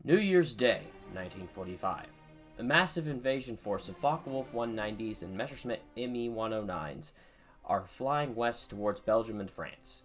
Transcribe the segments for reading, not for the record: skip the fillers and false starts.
New Year's Day, 1945. A massive invasion force of Focke-Wulf 190s and Messerschmitt Me-109s are flying west towards Belgium and France.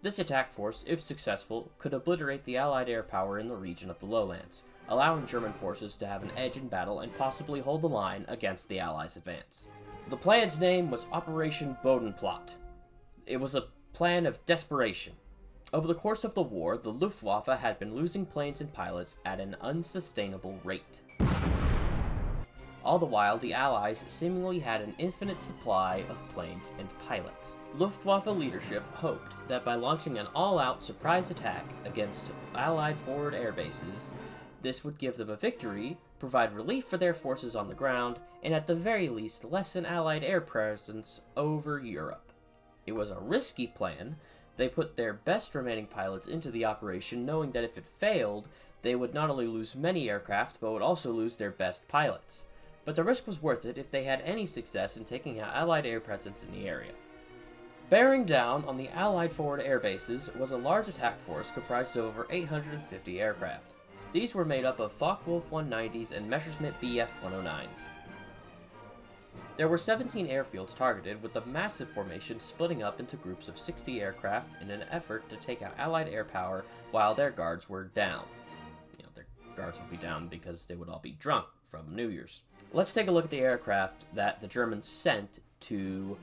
This attack force, if successful, could obliterate the Allied air power in the region of the lowlands, allowing German forces to have an edge in battle and possibly hold the line against the Allies' advance. The plan's name was Operation Bodenplatte. It was a plan of desperation. Over the course of the war, the Luftwaffe had been losing planes and pilots at an unsustainable rate. All the while, the Allies seemingly had an infinite supply of planes and pilots. Luftwaffe leadership hoped that by launching an all-out surprise attack against Allied forward air bases, this would give them a victory, provide relief for their forces on the ground, and at the very least lessen Allied air presence over Europe. It was a risky plan. They put their best remaining pilots into the operation, knowing that if it failed, they would not only lose many aircraft, but would also lose their best pilots. But the risk was worth it if they had any success in taking out Allied air presence in the area. Bearing down on the Allied forward air bases was a large attack force comprised of over 850 aircraft. These were made up of Focke-Wulf 190s and Messerschmitt Bf-109s. There were 17 airfields targeted, with the massive formation splitting up into groups of 60 aircraft in an effort to take out Allied air power while their guards were down. Their guards would be down because they would all be drunk from New Year's. Let's take a look at the aircraft that the Germans sent to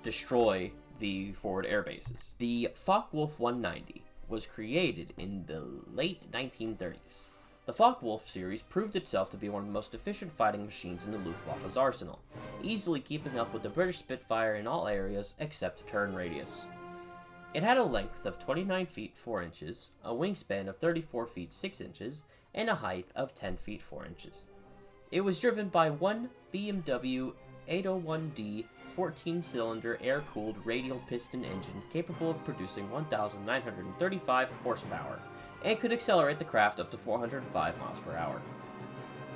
destroy the forward air bases. The Focke-Wulf 190 was created in the late 1930s. The Focke-Wulf series proved itself to be one of the most efficient fighting machines in the Luftwaffe's arsenal, easily keeping up with the British Spitfire in all areas except turn radius. It had a length of 29 feet 4 inches, a wingspan of 34 feet 6 inches, and a height of 10 feet 4 inches. It was driven by one BMW 801D 14-cylinder air-cooled radial piston engine capable of producing 1,935 horsepower, and could accelerate the craft up to 405 miles per hour.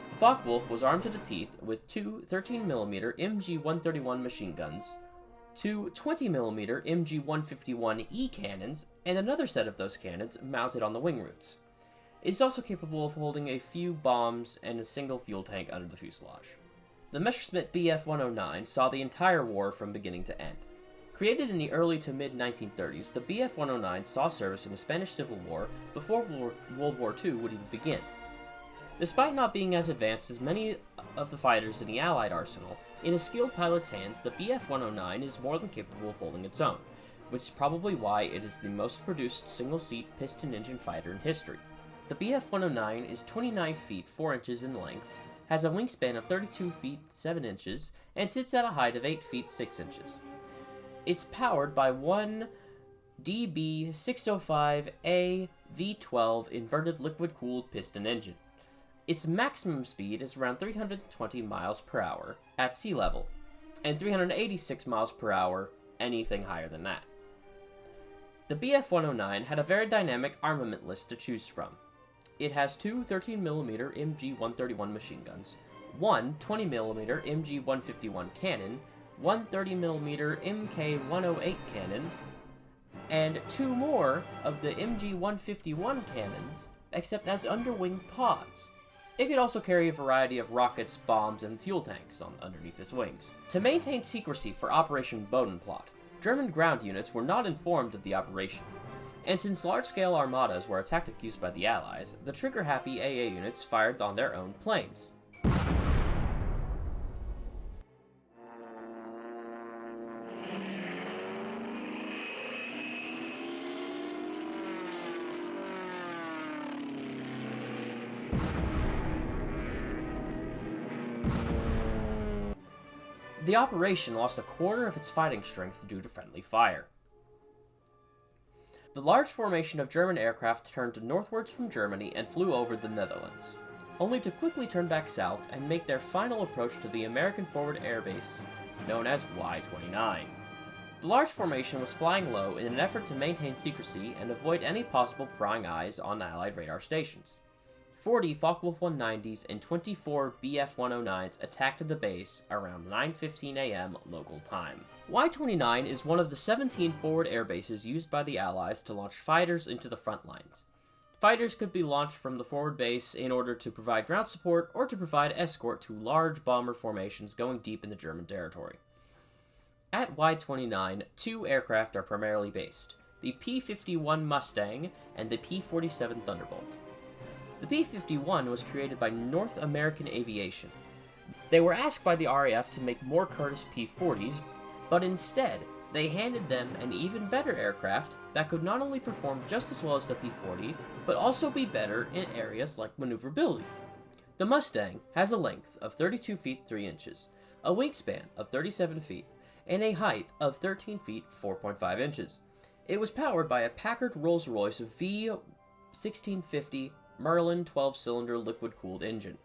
The Focke-Wulf was armed to the teeth with two 13mm MG-131 machine guns, two 20mm MG-151E cannons, and another set of those cannons mounted on the wing roots. It is also capable of holding a few bombs and a single fuel tank under the fuselage. The Messerschmitt Bf-109 saw the entire war from beginning to end. Created in the early to mid-1930s, the Bf-109 saw service in the Spanish Civil War before World War II would even begin. Despite not being as advanced as many of the fighters in the Allied arsenal, in a skilled pilot's hands, the Bf-109 is more than capable of holding its own, which is probably why it is the most produced single-seat piston-engine fighter in history. The Bf-109 is 29 feet 4 inches in length, has a wingspan of 32 feet 7 inches, and sits at a height of 8 feet 6 inches. It's powered by one DB605A V12 inverted liquid-cooled piston engine. Its maximum speed is around 320 miles per hour at sea level, and 386 miles per hour anything higher than that. The Bf-109 had a very dynamic armament list to choose from. It has two 13mm MG-131 machine guns, one 20mm MG-151 cannon, one 30mm Mk-108 cannon, and two more of the MG-151 cannons, except as underwing pods. It could also carry a variety of rockets, bombs, and fuel tanks underneath its wings. To maintain secrecy for Operation Bodenplatte, German ground units were not informed of the operation. And since large-scale armadas were a tactic used by the Allies, the trigger-happy AA units fired on their own planes. The operation lost a quarter of its fighting strength due to friendly fire. The large formation of German aircraft turned northwards from Germany and flew over the Netherlands, only to quickly turn back south and make their final approach to the American forward air base, known as Y-29. The large formation was flying low in an effort to maintain secrecy and avoid any possible prying eyes on Allied radar stations. 40 Focke-Wulf 190s and 24 Bf-109s attacked the base around 9:15 a.m. local time. Y-29 is one of the 17 forward air bases used by the Allies to launch fighters into the front lines. Fighters could be launched from the forward base in order to provide ground support or to provide escort to large bomber formations going deep into German territory. At Y-29, 2 aircraft are primarily based, the P-51 Mustang and the P-47 Thunderbolt. The P-51 was created by North American Aviation. They were asked by the RAF to make more Curtiss P-40s, but instead, they handed them an even better aircraft that could not only perform just as well as the P-40, but also be better in areas like maneuverability. The Mustang has a length of 32 feet 3 inches, a wingspan of 37 feet, and a height of 13 feet 4.5 inches. It was powered by a Packard Rolls-Royce V1650 Merlin 12-cylinder liquid-cooled engine.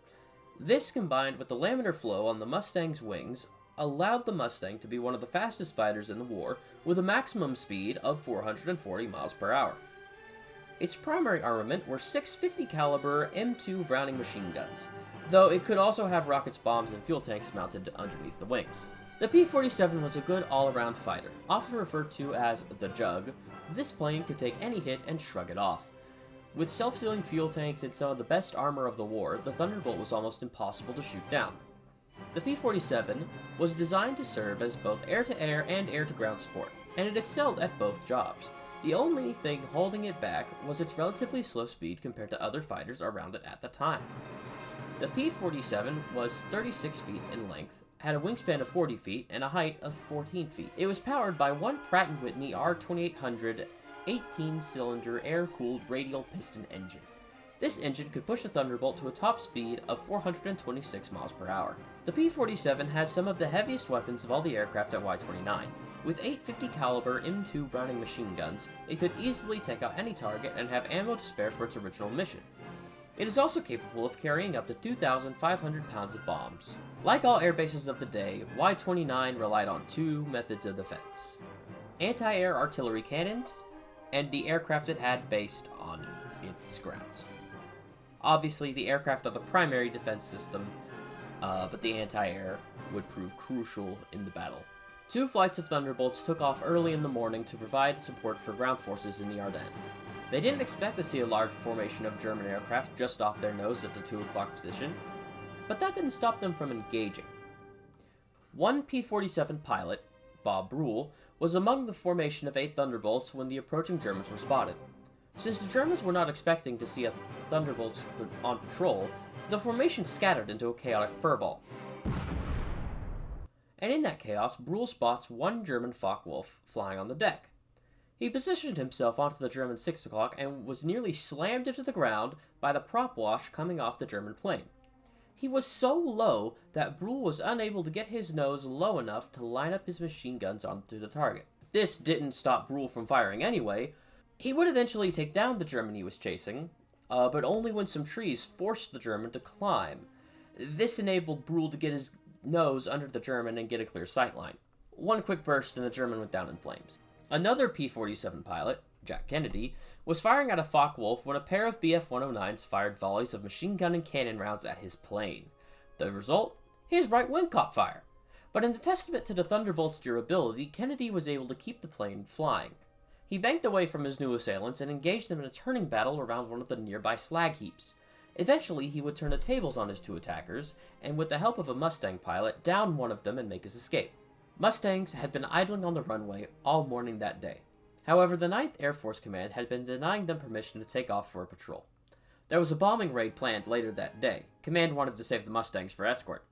This, combined with the laminar flow on the Mustang's wings, allowed the Mustang to be one of the fastest fighters in the war, with a maximum speed of 440 miles per hour. Its primary armament were 650 caliber M2 Browning machine guns, though it could also have rockets, bombs, and fuel tanks mounted underneath the wings. The P-47 was a good all-around fighter, often referred to as the Jug. This plane could take any hit and shrug it off. With self-sealing fuel tanks and some of the best armor of the war, the Thunderbolt was almost impossible to shoot down. The P-47 was designed to serve as both air-to-air and air-to-ground support, and it excelled at both jobs. The only thing holding it back was its relatively slow speed compared to other fighters around it at the time. The P-47 was 36 feet in length, had a wingspan of 40 feet, and a height of 14 feet. It was powered by one Pratt & Whitney R2800 18-cylinder air-cooled radial piston engine. This engine could push the Thunderbolt to a top speed of 426 miles per hour. The P-47 has some of the heaviest weapons of all the aircraft at Y-29. With 850 caliber M2 Browning machine guns, it could easily take out any target and have ammo to spare for its original mission. It is also capable of carrying up to 2,500 pounds of bombs. Like all air bases of the day, Y-29 relied on 2 methods of defense: anti-air artillery cannons, and the aircraft it had based on its grounds. Obviously, the aircraft are the primary defense system, but the anti-air would prove crucial in the battle. 2 flights of Thunderbolts took off early in the morning to provide support for ground forces in the Ardennes. They didn't expect to see a large formation of German aircraft just off their nose at the 2 o'clock position, but that didn't stop them from engaging. One P-47 pilot, Bob Brule, was among the formation of 8 Thunderbolts when the approaching Germans were spotted. Since the Germans were not expecting to see a Thunderbolt on patrol, the formation scattered into a chaotic furball. And in that chaos, Brule spots one German Focke-Wulf flying on the deck. He positioned himself onto the German 6 o'clock and was nearly slammed into the ground by the prop wash coming off the German plane. He was so low that Brule was unable to get his nose low enough to line up his machine guns onto the target. This didn't stop Brule from firing anyway. He would eventually take down the German he was chasing, but only when some trees forced the German to climb. This enabled Brule to get his nose under the German and get a clear sightline. One quick burst and the German went down in flames. Another P-47 pilot, Jack Kennedy, was firing at a Focke-Wulf when a pair of Bf-109s fired volleys of machine gun and cannon rounds at his plane. The result? His right wing caught fire. But in the testament to the Thunderbolt's durability, Kennedy was able to keep the plane flying. He banked away from his new assailants and engaged them in a turning battle around one of the nearby slag heaps. Eventually, he would turn the tables on his 2 attackers, and with the help of a Mustang pilot, down one of them and make his escape. Mustangs had been idling on the runway all morning that day. However, the 9th Air Force Command had been denying them permission to take off for a patrol. There was a bombing raid planned later that day. Command wanted to save the Mustangs for escort.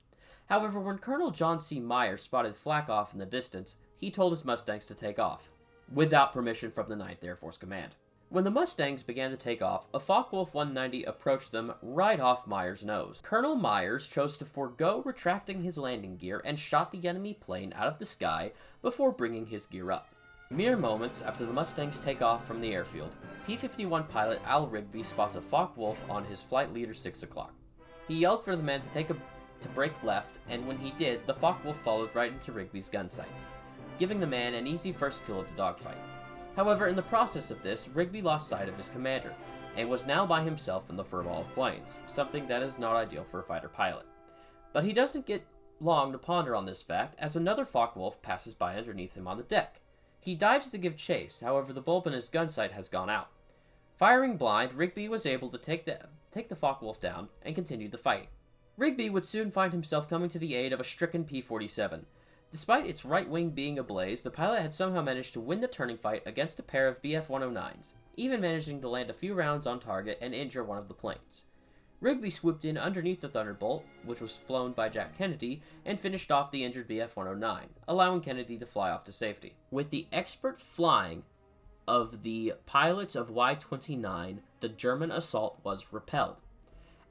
However, when Colonel John C. Myers spotted flak off in the distance, he told his Mustangs to take off, without permission from the 9th Air Force Command. When the Mustangs began to take off, a Focke-Wulf 190 approached them right off Myers' nose. Colonel Myers chose to forego retracting his landing gear and shot the enemy plane out of the sky before bringing his gear up. Mere moments after the Mustangs take off from the airfield, P-51 pilot Al Rigby spots a Focke-Wulf on his flight leader 6 o'clock. He yelled for the man to break left, and when he did, the Focke-Wulf followed right into Rigby's gun sights, giving the man an easy first kill of the dogfight. However, in the process of this, Rigby lost sight of his commander, and was now by himself in the furball of planes, something that is not ideal for a fighter pilot. But he doesn't get long to ponder on this fact, as another Focke-Wulf passes by underneath him on the deck. He dives to give chase, however the bulb in his gun sight has gone out. Firing blind, Rigby was able to take the Focke-Wulf down and continue the fight. Rigby would soon find himself coming to the aid of a stricken P-47. Despite its right wing being ablaze, the pilot had somehow managed to win the turning fight against a pair of Bf-109s, even managing to land a few rounds on target and injure one of the planes. Rigby swooped in underneath the Thunderbolt, which was flown by Jack Kennedy, and finished off the injured Bf-109, allowing Kennedy to fly off to safety. With the expert flying of the pilots of Y-29, the German assault was repelled.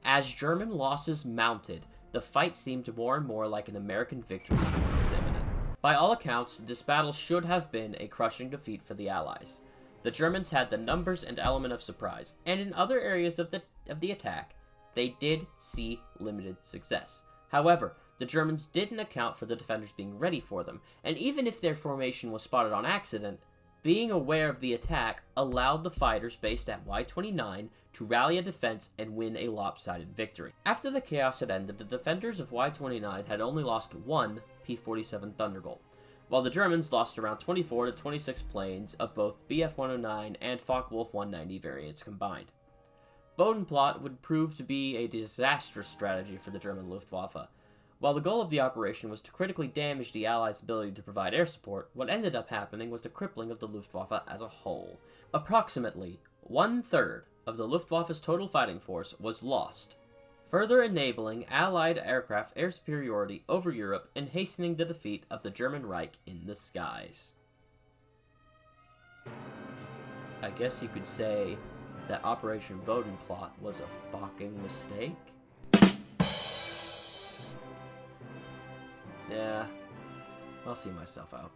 As German losses mounted, the fight seemed more and more like an American victory was imminent. By all accounts, this battle should have been a crushing defeat for the Allies. The Germans had the numbers and element of surprise, and in other areas of the attack, they did see limited success. However, the Germans didn't account for the defenders being ready for them, and even if their formation was spotted on accident, being aware of the attack allowed the fighters based at Y-29 to rally a defense and win a lopsided victory. After the chaos had ended, the defenders of Y-29 had only lost one P-47 Thunderbolt, while the Germans lost around 24 to 26 planes of both Bf-109 and Focke-Wulf 190 variants combined. Bodenplot would prove to be a disastrous strategy for the German Luftwaffe. While the goal of the operation was to critically damage the Allies' ability to provide air support, what ended up happening was the crippling of the Luftwaffe as a whole. Approximately 1/3 of the Luftwaffe's total fighting force was lost, further enabling Allied aircraft air superiority over Europe and hastening the defeat of the German Reich in the skies. I guess you could say that Operation Bodenplot was a fucking mistake? Yeah, I'll see myself out.